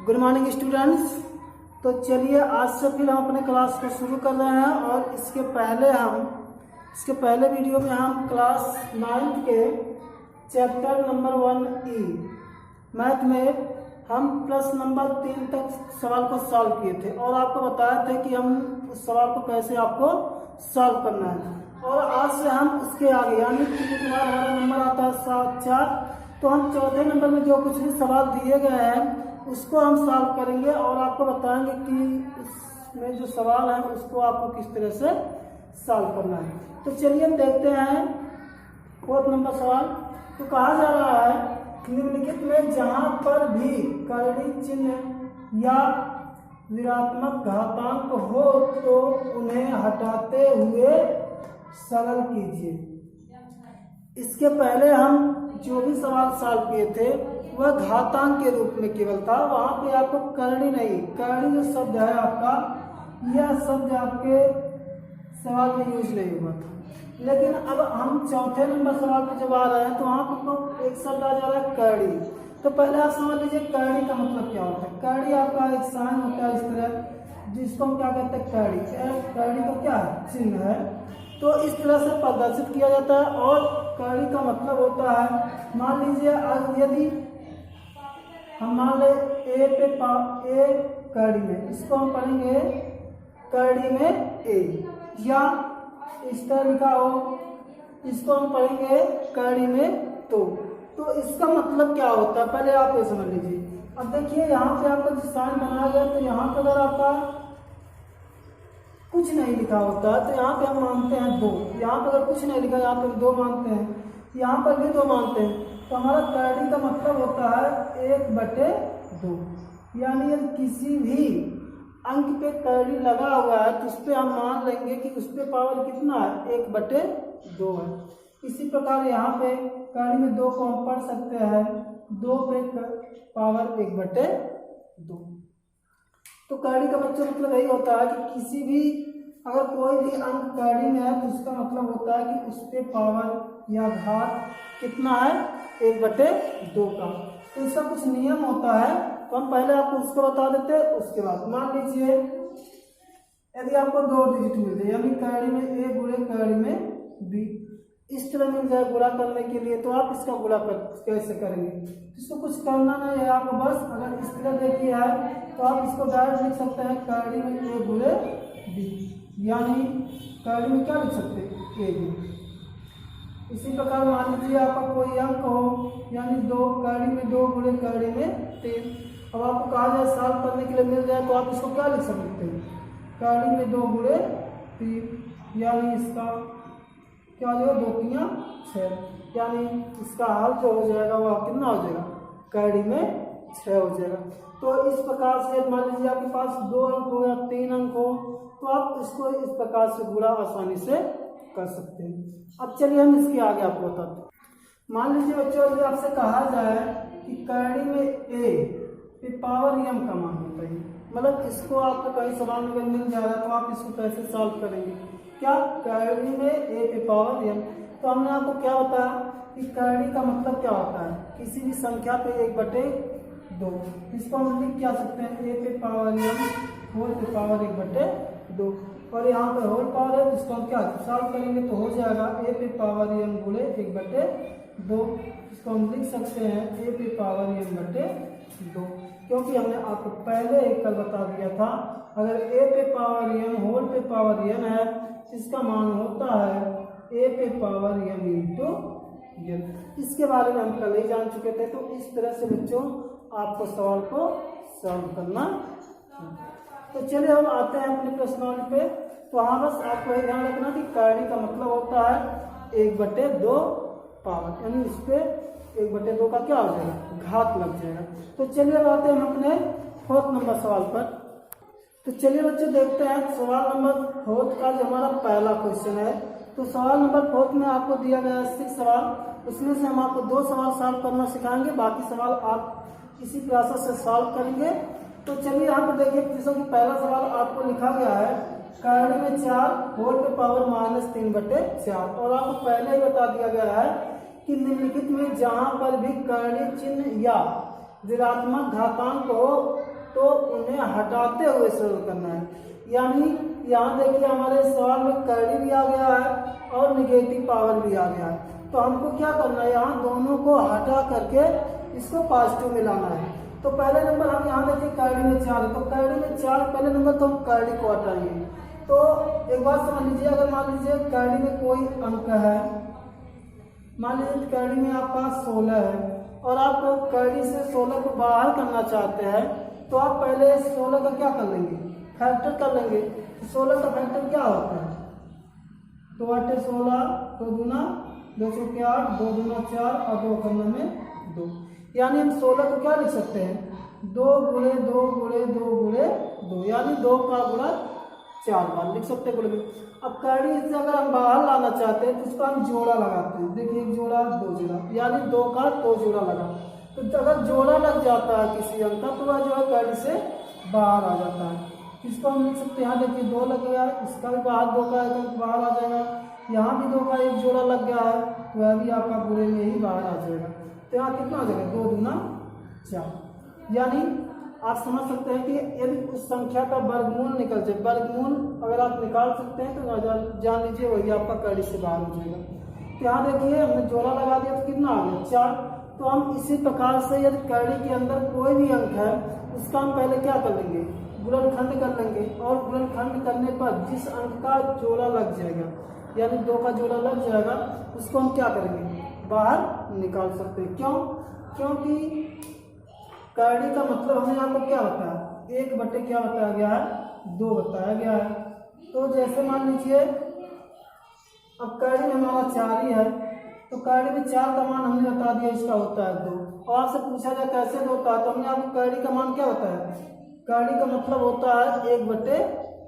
Good morning students. तो चलिए आज से फिर हम अपने क्लास को शुरू कर रहे हैं और इसके पहले वीडियो में हम क्लास 9th के चैप्टर नंबर 1E मैथ में हम प्रश्न नंबर 3 तक सवाल को सॉल्व किए थे और आपको बताया थे कि हम उस सवाल को कैसे आपको सॉल्व करना है। और आज से हम उसके आगे यानी कि हमारा नंबर आता है 7-4, तो हम चौथे नंबर में जो कुछ भी सवाल दिए गए हैं उसको हम सॉल्व करेंगे और आपको बताएंगे कि इसमें जो सवाल है उसको आपको किस तरह से सॉल्व करना है। तो चलिए हम देखते हैं 4th नंबर सवाल। तो कहा जा रहा है निम्नलिखित में जहां पर भी करड़ी चिन्ह या ऋणात्मक घातांक हो तो उन्हें हटाते हुए सरल कीजिए। इसके पहले हम जो भी सवाल सॉल्व किए थे वह घातांक के रूप में केवल था, वहां पे आपको करड़ी नहीं, करड़ी जो शब्द है आपका यह शब्द आपके सवाल में यूज नहीं हुआ था। लेकिन अब हम चौथे नंबर सवाल पे जब आ रहे हैं तो वहां पर एक शब्द आ जा रहा है करड़ी। तो पहले आप समझ लीजिए करड़ी का मतलब क्या होता है। करड़ी आपका एक साइन होता है इस तरह, जिसको हम क्या कहते हैं करड़ी। करड़ी का क्या है, चिन्ह है। तो इस तरह से प्रदर्शित किया जाता है और करड़ी का मतलब होता है, मान लीजिए यदि हम मान ले ए करड़ी में, इसको हम पढ़ेंगे करड़ी में ए, या इस तरह लिखा हो इसको हम पढ़ेंगे करड़ी में तो इसका मतलब क्या होता है पहले आप ये समझ लीजिए। अब देखिए यहाँ पे आपका जो साइन बनाया गया तो यहाँ पर अगर आपका कुछ नहीं लिखा होता है तो यहाँ पे हम मानते हैं 2, यहाँ पर अगर कुछ नहीं लिखा यहाँ पर 2 मानते हैं, यहाँ पर भी 2 मानते हैं। तो हमारा करड़ी का मतलब होता है 1/2, यानी यदि किसी भी अंक पे करड़ी लगा हुआ है तो उस पर हम मान लेंगे कि उस पर पावर कितना है, 1/2 है। इसी प्रकार यहाँ पे करड़ी में 2 को हम पढ़ सकते हैं, 2 पे पावर 1/2। तो करड़ी का मतलब यही होता है कि किसी भी अगर कोई भी अंक करड़ी में है तो उसका मतलब होता है कि उस पे पावर या घात कितना है, 1/2 का। तो इसका कुछ नियम होता है तो हम पहले आपको उसको बता देते हैं। उसके बाद मान लीजिए यदि आपको 2 डिजिट मिल जाए यानी करड़ी में ए गुणे करड़ी में बी, इस तरह मिल जाए गुणा करने के लिए, तो आप इसका गुणा कैसे करेंगे। इसको कुछ करना नहीं है आपको, बस अगर इस तरह देखिए है तो आप इसको डायरेक्ट लिख सकते हैं करड़ी में ए गुणे बी, यानी करड़ी में क्या लिख सकते हैं ए बी। इसी प्रकार मान लीजिए आपका कोई अंक हो यानी 2 करड़ी में 2 गुणे करड़ी में 3। अब आपको कहा जाए सॉल्व करने के लिए मिल जाए तो आप इसको क्या लिख सकते हैं, करड़ी में 2 गुणे 3, यानी इसका क्या हो जाएगा 2×3 6, यानी इसका हल जो हो जाएगा वह कितना हो जाएगा, करड़ी में 6 हो जाएगा। तो इस प्रकार से मान लीजिए आपके पास 2 अंक हो या 3 अंक हो तो आप इसको इस प्रकार से गुणा आसानी से कर सकते हैं। अब चलिए हम इसके आगे आपको बताते हैं। मान लीजिए बच्चों यदि आपसे कहा जाए कि करड़ी में ए पे पावर m का मान बताइए, मतलब इसको आपको कहीं सवाल में मिल जाएगा तो आप इसको कैसे सॉल्व करेंगे। क्या करड़ी में ए पे पावर m, तो हमने आपको क्या बताया कि करड़ी का मतलब क्या होता है, किसी भी संख्या पे 1/2। इसको हम लिख क्या सकते हैं, ए पे पावर m होल पे पावर 1/2, और यहाँ पे होल पावर है जिसको हम क्या सॉल्व करेंगे तो हो जाएगा ए पे पावर m गुणे 1/2। इसको हम लिख सकते हैं ए पे पावर m/2, क्योंकि हमने आपको पहले एक कल बता दिया था अगर ए पे पावर m होल पे पावर n है इसका मान होता है ए पे पावर m इंटू n। इसके बारे में हम कल ही जान चुके थे। तो इस तरह से बच्चों आपको सवाल को सॉल्व करना। तो चलिए हम आते हैं अपने प्रश्नावली पे। तो हाँ बस आपको ये ध्यान रखना कि करड़ी का मतलब होता है 1/2 पावर, यानी इस पे 1/2 का क्या हो जाएगा, घात लग जाएगा। तो चलिए अब आते हैं हम अपने 4th नंबर सवाल पर। तो चलिए बच्चों देखते हैं सवाल नंबर 4 का जो हमारा पहला क्वेश्चन है। तो सवाल नंबर 4 में आपको दिया गया है 6 सवाल, उसमें से हम आपको 2 सवाल सॉल्व करना सिखाएंगे, बाकी सवाल आप इसी प्रोसेस से सॉल्व करेंगे। तो चलिए यहाँ पर देखिए जैसा कि पहला सवाल आपको लिखा गया है करड़ी में 4 होल पे पावर -3/4, और आपको पहले ही बता दिया गया है कि निम्नलिखित में जहां पर भी करड़ी चिन्ह या ऋणात्मक घातांक हो तो उन्हें हटाते हुए सॉल्व करना है। यानी यहाँ देखिए हमारे सवाल में कैरी भी आ गया है और निगेटिव पावर भी आ गया है, तो हमको क्या करना है, यहाँ दोनों को हटा करके इसको पॉजिटिव में लाना है। तो पहले नंबर हम यहाँ देखिए कैरी में 4 है, तो कैरी में 4 पहले नंबर तो हम कैरी को हटाएंगे। तो एक बात समझ लीजिए, अगर मान लीजिए कैरी में कोई अंक है, मान लीजिए कैरी में आपका 16 है और आप कैरी से 16 को बाहर करना चाहते हैं, तो आप पहले 16 का क्या कर लेंगे, फैक्टर कर लेंगे। 16 का फैक्टर क्या होता है, 2 8 16, 2 दूना 2 चौके 8, 2 दूना 4 और 2 करने में 2। यानी हम 16 को क्या लिख सकते हैं, 2 गुणे 2 गुणे 2 गुणे 2, यानी 2 का गुणा 4 बार लिख सकते हैं गुणे में। अब कैरी से अगर हम बाहर लाना चाहते हैं तो उसका हम जोड़ा लगाते हैं। देखिए 1 जोड़ा 2 जोड़ा, यानी 2 का 2 जोड़ा लगा। तो अगर जोड़ा लग जाता है किसी अंक का तो वह जो है कैरी से बाहर आ जाता है। इसको हम लिख सकते हैं, यहाँ देखिए 2 लग गया, इसका भी बाहर 2 का एक बाहर आ जाएगा, यहाँ भी 2 का 1 जोड़ा लग गया है तो वह भी आपका गुणे में ही बाहर आ जाएगा। तो यहाँ कितना आ जाएगा, 2 दूना 4। यानी आप समझ सकते हैं कि यदि उस संख्या का वर्गमूल निकल जाए, वर्गमूल अगर आप निकाल सकते हैं तो जान लीजिए वही आपका कैरी से बाहर हो जाएगा। तो यहाँ देखिए हमने जोड़ा लगा दिया तो कितना आ गया, 4। तो हम इसी प्रकार से यदि कैरी के अंदर कोई भी अंक है उसका हम पहले क्या कर लेंगे, गुणनखंड कर लेंगे, और गुणनखंड करने पर जिस अंक का जोड़ा लग जाएगा, यानी 2 का जोड़ा लग जाएगा, उसको हम क्या करेंगे, बाहर निकाल सकते हैं। क्यों, क्योंकि कैरी का मतलब हमें आपको क्या बताया, 1 बटे क्या बताया गया है, 2 बताया गया है। तो जैसे मान लीजिए अब कैरी में हमारा 4 ही है, तो कैरी में 4 का मान हमने बता दिया इसका होता है 2। और आपसे पूछा जाए कैसे होता है, तो हमने आपको कैरी का मान क्या बताया, कैरी का मतलब होता है 1 बटे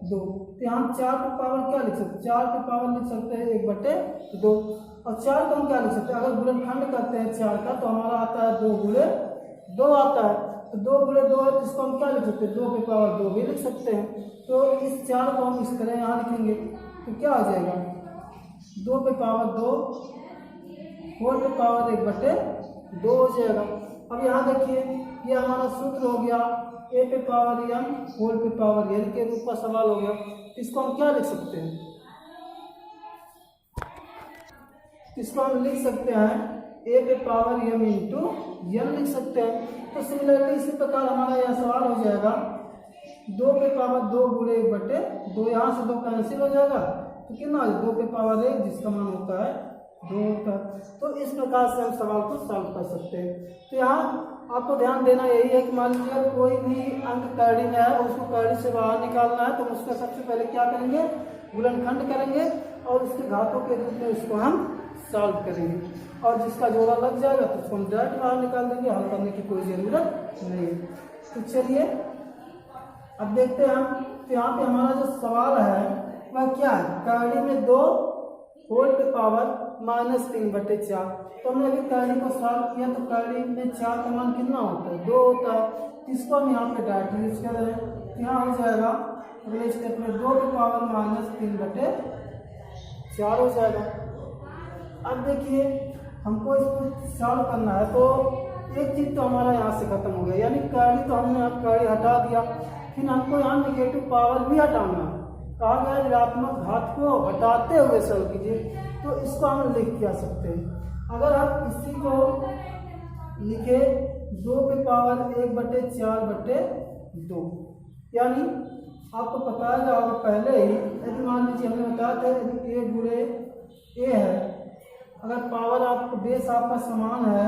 2। तो यहाँ 4 की पावर क्या लिख सकते हैं, 4 की पावर लिख सकते हैं 1 बटे 2। और 4 को हम क्या लिख सकते हैं, अगर गुणनखंड करते हैं 4 का तो हमारा आता है 2 गुणे 2 आता है। तो 2 गुणे 2 है, इसको हम क्या लिख सकते हैं, 2 की पावर 2 भी लिख सकते हैं। तो इस 4 को हम इस तरह यहाँ लिखेंगे तो क्या आ जाएगा, 2 की पावर 2 होल की पावर 1 बटे 2 हो जाएगा। अब यहाँ देखिए ये हमारा सूत्र हो गया, a पे पावर m होल पे पावर n के रूप का सवाल हो गया। इसको हम क्या लिख सकते हैं, इसको हम लिख सकते हैं a पे पावर m इंटू n लिख सकते हैं। तो सिमिलरली इसी प्रकार हमारा यह सवाल हो जाएगा, 2 पे पावर 2 गुणे 1 बटे 2, यहाँ से 2 कैंसिल हो जाएगा तो कितना 2 पे पावर 1 जिसका मान होता है 2 होता है। तो इस प्रकार से हम सवाल को सॉल्व कर सकते हैं। तो यहाँ आपको ध्यान देना यही है कि मान लीजिए कोई भी अंक कैरी में है और उसको कैरी से बाहर निकालना है तो उसका सबसे पहले क्या करेंगे, गुणनखंड करेंगे और उसके घातों के रूप में उसको हम सॉल्व करेंगे, और जिसका जोड़ा लग जाएगा तो उसको हम डायरेक्ट बाहर निकाल देंगे, हल करने की कोई ज़रूरत नहीं है। तो चलिए अब देखते हैं हम, तो यहाँ पे हमारा जो सवाल है वह क्या है, कैरी में 2 होल पे पावर -3 बटे 4। तो हमने अभी कैरी को सॉल्व किया तो कैरी में 4 का मान कितना होता है, 2 होता है। इसको हम यहाँ पे डायरेक्ट यूज कर रहे हैं, यहाँ हो जाएगा अगले स्टेप में 2 की पावर -3 बटे 4 हो जाएगा। अब देखिए हमको इसको सॉल्व करना है तो एक चीज़ तो हमारा यहाँ से खत्म हो गया, यानी कैरी तो हमने अब कैरी हटा दिया, फिर हमको यहाँ निगेटिव पावर भी हटाना है। कहा गया ऋणात्मक घात को हटाते हुए सॉल्व कीजिए, तो इसको हम लिख क्या सकते हैं, अगर आप इसी को लिखे 2 पे पावर 1 बटे 4 बटे 2, यानी आपको पता है होगा पहले ही, यदि मान लीजिए हमने बताया था यदि a गुणे a है, अगर पावर आपको बेस आपका समान है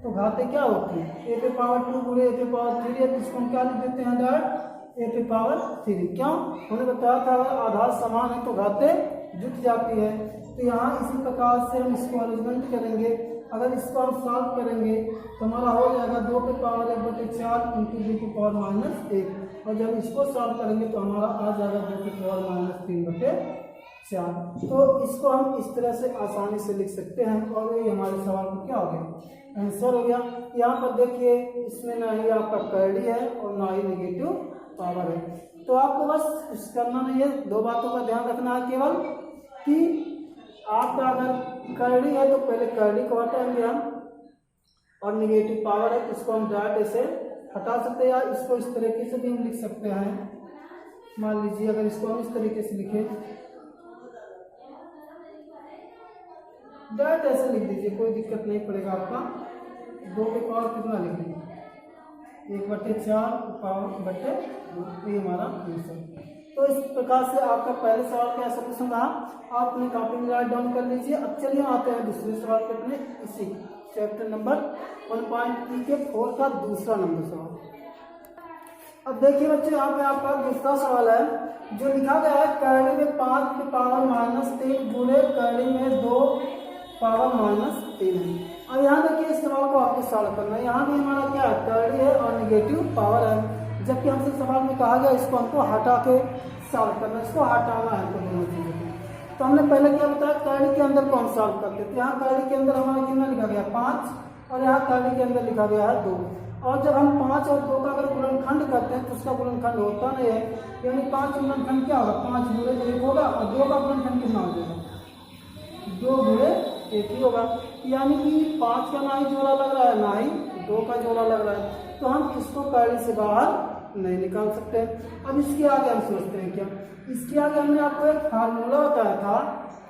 तो घातें क्या होती है, a पे पावर 2 गुणे a पे पावर 3 है, तो इसको हम क्या लिख देते हैं डायरेक्ट a पे पावर 3। क्यों, हमने बताया था अगर आधार समान है तो घातें जुट जाती है। तो यहाँ इसी प्रकार से हम इसको अरेंजमेंट करेंगे, अगर इसको हम सॉल्व करेंगे तो हमारा हो जाएगा 2 पे पावर 1 बटे 4 इंटू 2 की पावर -1, और जब इसको सॉल्व करेंगे तो हमारा आ जाएगा 2 की पावर -3 बटे 4। तो इसको हम इस तरह से आसानी से लिख सकते हैं, और ये हमारे सवाल को क्या हो गया, आंसर हो गया। यहाँ पर देखिए इसमें ना ही आपका कैरी है और ना ही नेगेटिव पावर है। तो आपको बस कुछ करना नहीं है, 2 बातों का ध्यान रखना है केवल कि आपका अगर कैरी है तो पहले कैरी को हटाएंगे हम, और निगेटिव पावर है तो इसको हम डायरेक्ट ऐसे हटा सकते हैं, या इसको इस तरीके से भी हम लिख सकते हैं। मान लीजिए अगर इसको हम इस तरीके से लिखें, डायरेक्ट ऐसे लिख दीजिए, कोई दिक्कत नहीं पड़ेगा आपका। 2 के पावर कितना लिखेंगे, 1/4 पावर बटे 2, ये हमारा आंसर। तो इस प्रकार से आपका पहले सवाल का सॉल्यूशन रहा, आप अपनी कॉपी में राइट डाउन कर लीजिए। अब चलिए आते हैं दूसरे सवाल पे अपने इसी चैप्टर नंबर 1.3 के 4 का दूसरा नंबर सवाल। अब देखिए बच्चे, यहाँ पे आपका दूसरा सवाल है जो लिखा गया है, करड़ी में 5 की पावर -3 गुणे करड़ी में 2 पावर -3 है। अब यहाँ देखिए इस सवाल को आपको सॉल्व करना है। यहाँ भी हमारा क्या है, करड़ी है और निगेटिव पावर है, जबकि हमसे सवाल में कहा गया इसको हमको हटा के सॉल्व करना है, इसको हटाना है तो दोनों चीज़ों को। तो हमने पहले क्या बताया, करड़ी के अंदर कौन सॉल्व करते थे। यहाँ करड़ी के अंदर हमारा कितना लिखा गया 5 और यहाँ करड़ी के अंदर लिखा गया है 2। और जब हम 5 और 2 का अगर गुणनखंड करते हैं तो उसका गुणनखंड होता नहीं है, यानी 5 गुणनखंड क्या होगा, 5 गुणे 1 होगा, और 2 का गुणनखंड कितना हो जाएगा, 2 गुणे 1 ही होगा। यानी कि 5 का ना ही जोड़ा लग रहा है ना ही 2 का जोड़ा लग रहा है, तो हम इसको करड़ी से बाहर नहीं निकाल सकते। अब इसके आगे हम सोचते हैं क्या, इसके आगे हमने आपको एक फार्मूला बताया था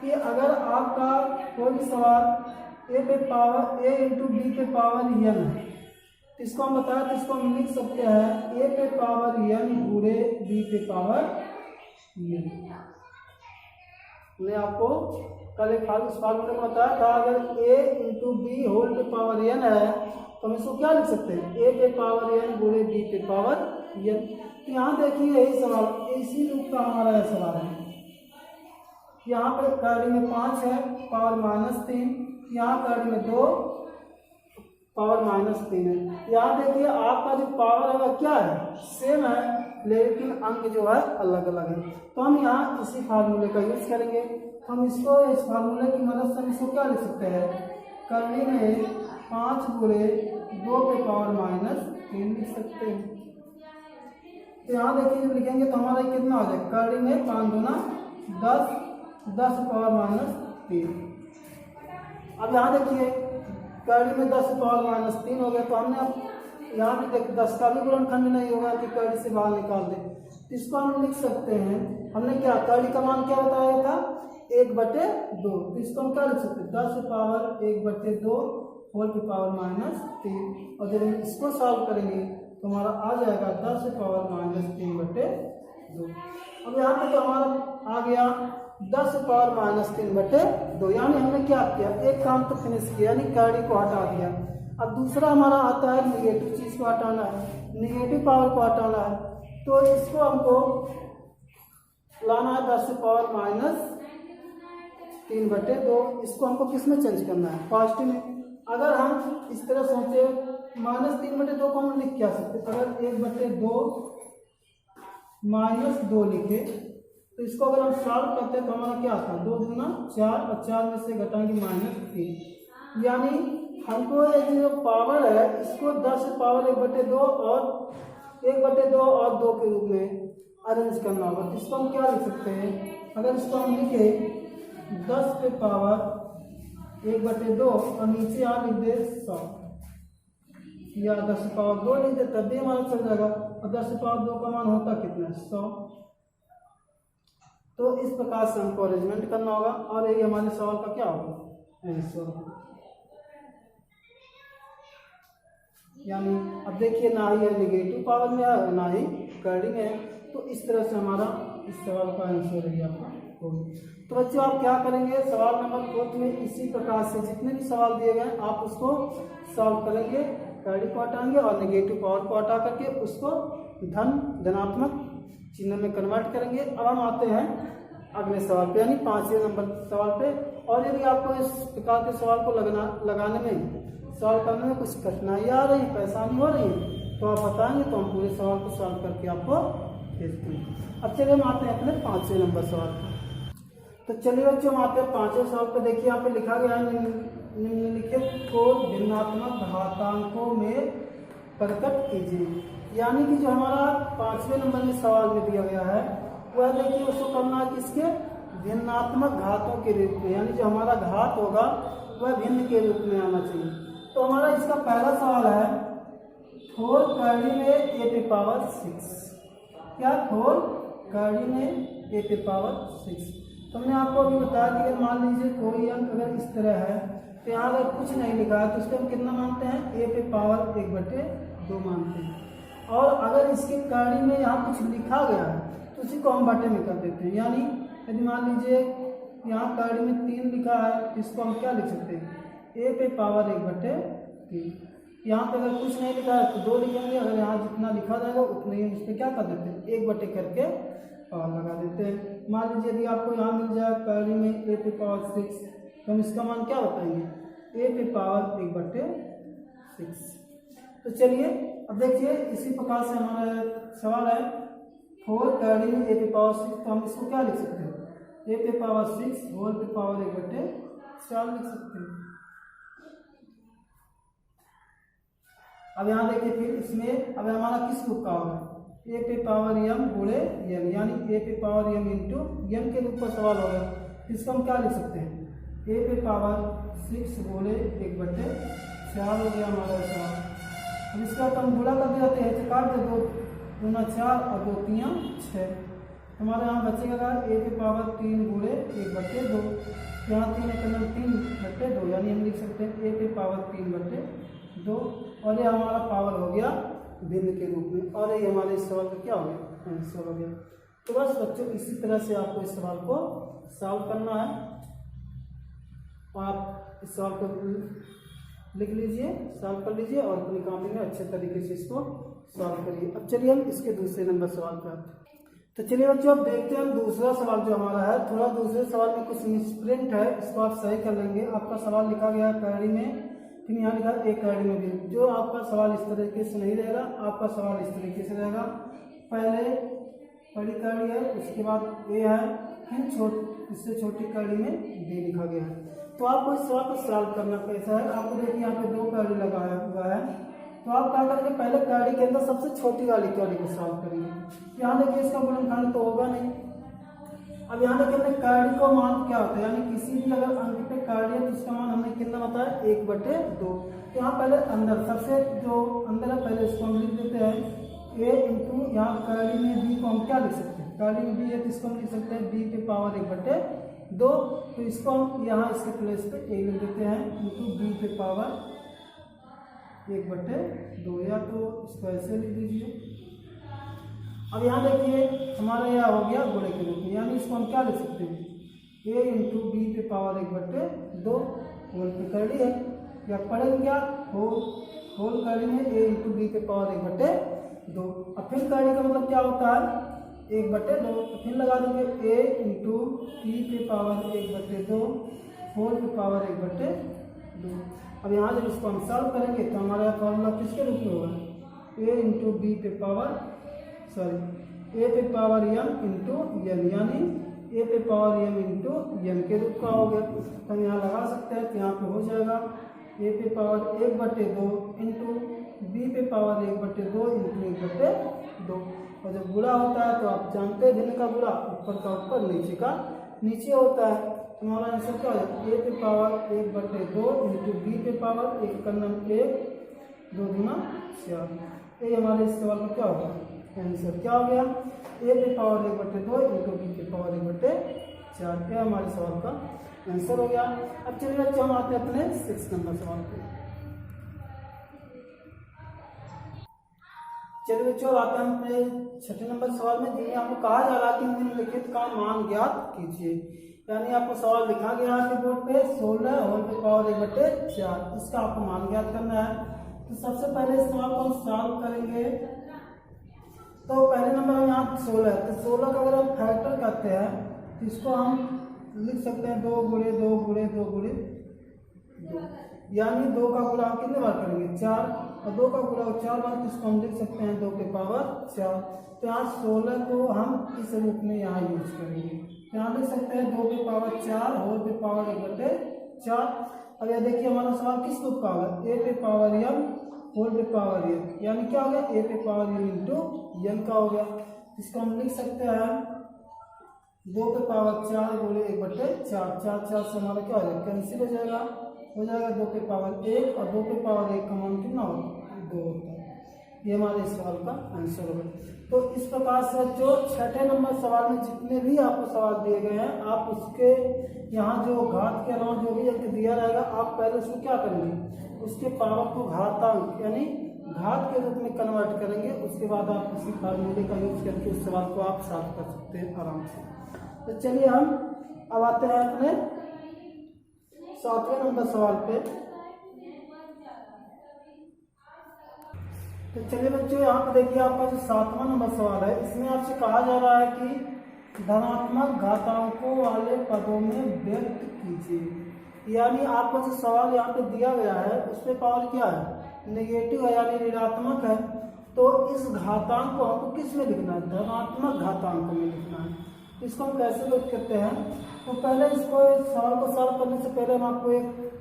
कि अगर आपका कोई भी सवाल a पे पावर a इंटू बी पे पावर n है, इसको हम बताया तो इसको हम लिख सकते हैं a पे पावर n गुणे b पे पावर n। मैंने आपको कल एक फार्मूले में बताया था, अगर a इंटू बी होल पे पावर n है तो हम इसको क्या लिख सकते हैं, a पे पावर n गुणे b पे पावर n। तो यहाँ देखिए यही सवाल, इसी रूप का हमारा यह सवाल है। यहाँ पर करड़ी में 5 है पावर -3, यहाँ करड़ी में 2 पावर -3 है। यहाँ देखिए आपका जो पावर है वह क्या है, सेम है, लेकिन अंक जो है अलग अलग है। तो हम यहाँ इसी फार्मूले का यूज करेंगे। हम इसको इस फार्मूले की मदद से इसको क्या लिख सकते हैं, करड़ी में 5 गुणे 2 पे पावर -3 लिख सकते हैं। तो यहाँ देखिए जब लिखेंगे तो हमारा कितना हो जाएगा, करड़ी में 5 गुना 10, 10 पावर -3। अब यहाँ देखिए करड़ी में 10 पावर -3 हो गया, तो हमने अब यहाँ भी देख 10 का भी गुणनखंड नहीं होगा कि करड़ी से बाहर निकाल दे, तो इसको हम लिख सकते हैं। हमने क्या करड़ी का मान क्या बताया था, 1/2, तो इसको हम क्या लिख सकते हैं, 10 पावर 1/2 होल की पावर -3। और जब हम इसको सॉल्व करेंगे तो हमारा आ जाएगा 10 पावर -3/2। अब यहाँ पे तो हमारा आ गया 10 पावर -3/2, यानी हमने क्या किया, एक काम तो फिनिश किया, यानी करड़ी को हटा दिया। अब दूसरा हमारा आता है निगेटिव चीज़ को हटाना है, निगेटिव पावर को हटाना है। तो इसको हमको लाना है 10 पावर -3/2, इसको हमको किस में चेंज करना है, पॉजिटिव में। अगर हम इस तरह सोचे -3/2 को हम लिख क्या सकते, अगर 1/2 -2 लिखे तो इसको अगर हम सॉल्व करते हैं तो हमारा क्या आता है, 2 गुना 4 और 4 में से घटाएंगे -3, यानी हमको ये जो पावर है इसको 10 पावर 1/2 और 1/2 और 2 के रूप में अरेंज करना होगा। तो इसको हम क्या लिख सकते हैं, अगर इसको हम लिखे 10 पे पावर 1/2 और नीचे आ लिख दे 100, या 10 पावर 2 लिख दे तब भी हमारा चल जाएगा। और 10 पावर 2 का मान होता कितना है, 100। तो इस प्रकार से हमको अरेंजमेंट करना होगा और यही हमारे सवाल का क्या होगा, आंसर। यानी अब देखिए ना ही निगेटिव पावर में है ना ही करड़ी में है, तो इस तरह से हमारा इस सवाल का आंसर है आपका होगा। तो बच्चों आप क्या करेंगे, सवाल नंबर 4 में इसी प्रकार से जितने भी सवाल दिए गए आप उसको सॉल्व करेंगे, करड़ी को हटाएंगे और नेगेटिव पावर को हटा करके उसको धनात्मक चिन्ह में कन्वर्ट करेंगे। अब हम आते हैं अगले सवाल पे, यानी 5वें नंबर सवाल पे। और यदि आपको इस प्रकार के सवाल को लगाने में, सॉल्व करने में कुछ कठिनाई आ रही, परेशानी हो रही है, तो आप बताएंगे तो हम पूरे सवाल को सॉल्व करके आपको भेजते हैं। अब चलिए हम आते हैं अपने 5वें नंबर सवाल पर। तो चलिए बच्चों हम आते हैं 5वें सवाल पर। देखिए यहाँ पे लिखा गया है, निम्नलिखित को भिन्नात्मक घातांकों में प्रकट कीजिए। यानी कि जो हमारा 5वें नंबर में सवाल में दिया गया है वह देखिए उसको करना है किसके, भिन्नात्मक घातों के रूप में, यानी जो हमारा घात होगा वह भिन्न के रूप में आना चाहिए। तो हमारा इसका पहला सवाल है 4 कड़ी में ए पे पावर 6, क्या 4 कड़ी में ए पे पावर 6। तो हमने आपको अभी बताया कि अगर मान लीजिए कोई अंक अगर इस तरह है तो यहाँ अगर कुछ नहीं लिखा है तो उसको हम कितना मानते हैं, ए पे पावर 1/2 मानते हैं। और अगर इसके कड़ी में यहाँ कुछ लिखा गया है तो उसी को हम बटे में कर देते हैं। यानी यदि मान लीजिए यहाँ कड़ी में 3 लिखा है तो इसको हम क्या लिख सकते हैं, ए पे पावर 1/3। यहाँ पे अगर कुछ नहीं लिखा है तो 2 लिखेंगे, अगर यहाँ जितना लिखा जाएगा उतना ही उस पर क्या कर देते हैं, 1/2 करके पावर लगा देते हैं। मान लीजिए यदि आपको यहाँ मिल जाए कड़ी में ए पे पावर 6 तो हम इसका मान क्या बताएंगे, ए पे पावर 1/6। तो चलिए अब देखिए इसी प्रकार से हमारा सवाल है 4 कड़ी में ए पे पावर 6, तो हम इसको क्या लिख सकते हैं, ए पे पावर 6 होल पे पावर 1/4 लिख सकते हैं। अब यहाँ देखिए फिर इसमें अब हमारा किस रूप का होगा, ए पे पावर m गुणे n, यानी ए पे पावर m इंटू m के रूप का सवाल होगा। इसको हम क्या लिख सकते हैं, ए पे पावर 6 गुणे 1/4 हो गया हमारा सवाल। अब इसका हम गुणा कर देते हैं, तो काट दे 2 दूना 4 और 2 3 6, हमारे यहाँ बचेगा ए पे पावर 3 गुणे 1/2, यहाँ 3 एक 3/2, यानी हम लिख सकते हैं ए पे पावर 3/2, और ये हमारा पावर हो गया भिन्न के रूप में, और ये हमारे इस सवाल का क्या हो गया, आंसर हो गया। तो बस बच्चों इसी तरह से आपको इस सवाल को सॉल्व करना है। आप इस सवाल को लिख लीजिए, सॉल्व कर लीजिए और अपनी कॉपी में अच्छे तरीके से इसको सॉल्व करिए। अब चलिए हम इसके दूसरे नंबर सवाल पर आते हैं। तो चलिए बच्चों अब देखते हैं हम दूसरा सवाल जो हमारा है, थोड़ा दूसरे सवाल में कुछ मिसप्रिंट है, इसको आप सही कर लेंगे। आपका सवाल लिखा गया है कड़ी में, फिर यहाँ लिखा है एक कड़ी में भी। जो आपका सवाल इस तरीके से नहीं रहेगा, आपका सवाल इस तरीके से रहेगा, पहले बड़ी कड़ी है, उसके बाद ए है, फिर इससे छोटी कड़ी में बी लिखा गया है। तो आपको इस सवाल को सॉल्व करना कैसा है, आपको देखिए यहाँ पे 2 कड़ी लगाया हुआ है, तो आप क्या करेंगे, पहले कड़ी के अंदर सबसे छोटी वाली कड़ी को सॉल्व करेंगे। यहाँ देखिए इसका गुणनखंड तो होगा नहीं। अब यहाँ देखिए हमने कड़ी को मान क्या होता है, यानी किसी भी अगर अंक पे कड़ी है तो उसका मान हमने कितना बताया, 1/2। तो यहाँ पहले अंदर सबसे जो अंदर है पहले इसको हम लिख देते हैं ए इंटू, यहाँ कड़ी में बी को हम क्या लिख सकते हैं, कड़ी में बी है तो इसको हम लिख सकते हैं बी पे पावर 1/2। तो इसको हम यहाँ इसके प्लेस पे ए लिख देते हैं इंटू बी पे पावर 1/2, या तो इसको ऐसे लिख दीजिए। अब यहाँ देखिए हमारा यह हो गया गुणे के रूप में, यानी इसको हम क्या लिख सकते हैं, ए इंटू बी पे पावर 1/2 होल पे कड़ी है, या पढ़ेंगे क्या, होल कड़ी में ए इंटू बी पे पावर 1/2। अब फिर कड़ी का मतलब क्या होता है, 1/2, तो फिर लगा देंगे ए इंटू बी पे पावर 1/2 होल पे पावर 1/2। अब यहाँ जब इसको हम सॉल्व करेंगे तो हमारा फॉर्मूला किसके रूप में होगा, ए इंटू बी पे पावर ए पे पावर m इंटू n, यानी ए पे पावर m इंटू n के रूप का हो गया। तो हम यहाँ लगा सकते हैं, तो यहाँ पे हो जाएगा ए पे पावर 1/2 इंटू बी पे पावर 1/2 इंटू 1/2। और जब गुणा होता है तो आप जानते हैं भिन्न का गुणा ऊपर का ऊपर नीचे का नीचे होता है। हमारा आंसर क्या हो जाएगा, ए पे पावर 1/2 इंटू बी पे पावर 1 का नाम 1 2 दूना 4। ये हमारे इस सवाल का क्या होगा, आंसर क्या हो गया, ए पे पावर 1/2 इंटू बी पे पावर 1/4। क्या हमारे सवाल का आंसर हो गया। अब चलिए बच्चों हम आते हैं अपने 6 नंबर सवाल पे। चलिए बच्चों आते हैं अपने 6 नंबर सवाल में, जिन्हें आपको कहा जा रहा है कि निम्नलिखित का मान ज्ञात कीजिए। यानी आपको सवाल लिखा गया है बोर्ड पे 16 होल पे पावर 1/4, इसका आपको मान ज्ञात करना है। तो सबसे पहले इस सवाल को हम सॉल्व करेंगे। तो पहले नंबर में यहाँ 16 है, तो 16 का अगर हम फैक्टर करते हैं तो इसको हम लिख सकते हैं 2 गुणे 2 गुणे 2 गुणे 2, यानी 2 का गुणा हम कितने बार करेंगे, 4, और 2 का गुणा 4 बार, तो इसको हम लिख सकते हैं 2 पे पावर 4। तो यहाँ 16 को हम इस रूप में यहाँ यूज करेंगे, यहाँ लिख सकते हैं 2 पे पावर 4 होल पे पावर 1/4। अब यह देखिए हमारा सवाल किस रूप का होगा, ए पे पावर m होल पे पावर n, यानी क्या हो गया, ए पे पावर m इंटू n का हो गया। इसको हम लिख सकते हैं 2 पे पावर 4 गुणे 1/4, 4 से हमारा क्या हो जाएगा, कैंसिल हो जाएगा 2 पे पावर 1, और 2 पे पावर 1 का मान कितना होगा, 2 होता है। ये हमारे इस सवाल का आंसर होगा। तो इस प्रकार से जो छठे नंबर सवाल में जितने भी आपको सवाल दिए गए हैं, आप उसके यहाँ जो घात के अलावा जो भी अंक दिया रहेगा, आप पहले उसको क्या करेंगे, उसके पावर को घातांक यानी घात के रूप में कन्वर्ट करेंगे। उसके बाद आप उसी फार्मूले का यूज करके उस सवाल को आप सॉल्व कर सकते हैं आराम से। तो चलिए हम अब आते हैं अपने 7वें नंबर सवाल पे। तो चलिए बच्चों, यहाँ पे देखिए आपका जो 7वां नंबर सवाल है, इसमें आपसे कहा जा रहा है कि धनात्मक घातांकों वाले पदों में व्यक्त कीजिए। यानी आपको जो सवाल यहाँ पे दिया गया है उसमें पावर क्या है, नेगेटिव है यानी ऋणात्मक है। तो इस घातांक को हमको किस में लिखना है, धनात्मक घातांक में लिखना है। इसको हम कैसे व्यक्त करते हैं, तो पहले इसको सवाल को सॉल्व करने से पहले हम आपको एक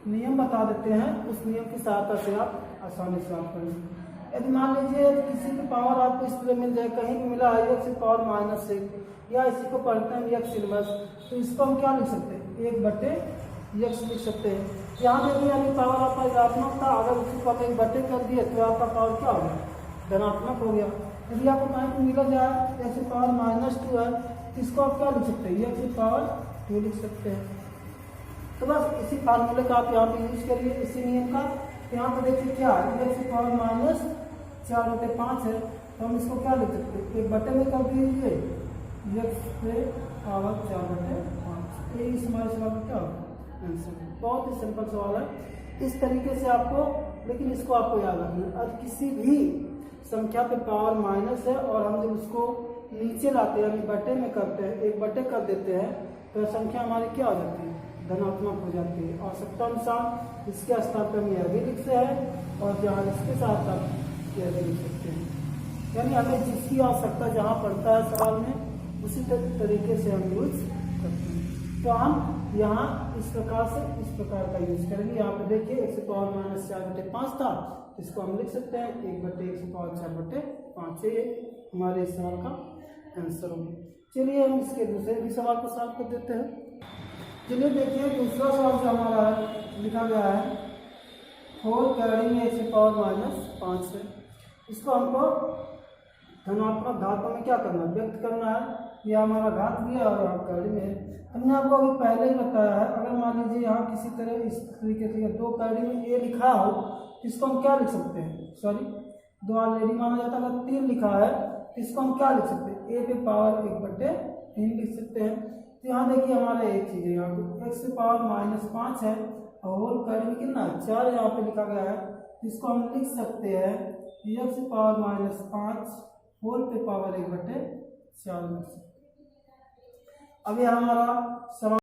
नियम बता देते हैं, उस नियम की सहायता से आप आसानी से आप करेंगे। यदि मान लीजिए किसी की पावर आपको इस तरह मिल जाए, कहीं भी मिला है x⁻⁻1 या इसी को पढ़ते हैं x इनवर्स, तो इसको हम क्या लिख सकते हैं, 1/x लिख सकते हैं। यहाँ देखिए यानी पावर आपका ऋणात्मक था, अगर उसी को आप 1/, कर दिए तो आपका पावर क्या हो गया, धनात्मक हो गया। यदि आपको कहीं पर मिला जाए x⁻−2 है, तो इसको आप क्या लिख सकते हैं, x⁻2 लिख सकते हैं। तो बस इसी फार्मूले का आप यहाँ पे यूज करिए, इसी नियम का। यहाँ पे देखिए क्या है, x⁻4/5 है, तो हम इसको क्या लिख सकते हैं, 1/, में कर दीजिए x⁻4/5। ये इस हमारे सवाल का क्या होगा आंसर। बहुत ही सिंपल सवाल है। इस तरीके से आपको, लेकिन इसको आपको याद रखना है, अब किसी भी संख्या पे पावर माइनस है और हम जब उसको नीचे लाते हैं यानी बटे में करते हैं, 1/, कर देते हैं, तो संख्या हमारी क्या हो जाती है, धनात्मक हो जाती है। आवश्यकता अनुसार इसके स्थान पर हम यह भी लिखते हैं और जहाँ इसके साथ आप यह भी लिख सकते हैं। यानी हमें जिसकी आवश्यकता जहाँ पड़ता है सवाल में, उसी तरीके से हम यूज करते हैं। तो हम यहाँ इस प्रकार से इस प्रकार का यूज करेंगे। यहाँ पे देखिए x⁻4/5 था, इसको हम लिख सकते हैं 1/x⁻4/5 से हमारे इस सवाल का आंसर होगा। चलिए हम इसके दूसरे भी सवाल को सॉल्व कर देते हैं। चलिए देखिए दूसरा सवाल जो हमारा है, लिखा गया है 4 कैरी में x⁻−5 है। इसको हमको धनात्मक घातों में क्या करना है, व्यक्त करना है। यह हमारा घात भी है और यहाँ कैरी में है। हमने आपको अभी पहले ही बताया है, अगर मान लीजिए यहाँ किसी तरह इस तरीके से 2 कैरी में ए लिखा हो, इसको हम क्या लिख सकते हैं, सॉरी 2 ऑलरेडी माना जाता है। अगर 3 लिखा है तो इसको हम क्या लिख सकते हैं, ए पे पावर 1/3 लिख सकते हैं। तो यहाँ देखिए हमारा एक चीज़ है, यहाँ पे x⁻−5 है और होल कैरी में कितना 4 यहाँ पे लिखा गया है। इसको हम लिख सकते हैं x⁻−5 होल पे पावर 1/4 लिख सकते हैं। अब यह हमारा सवाल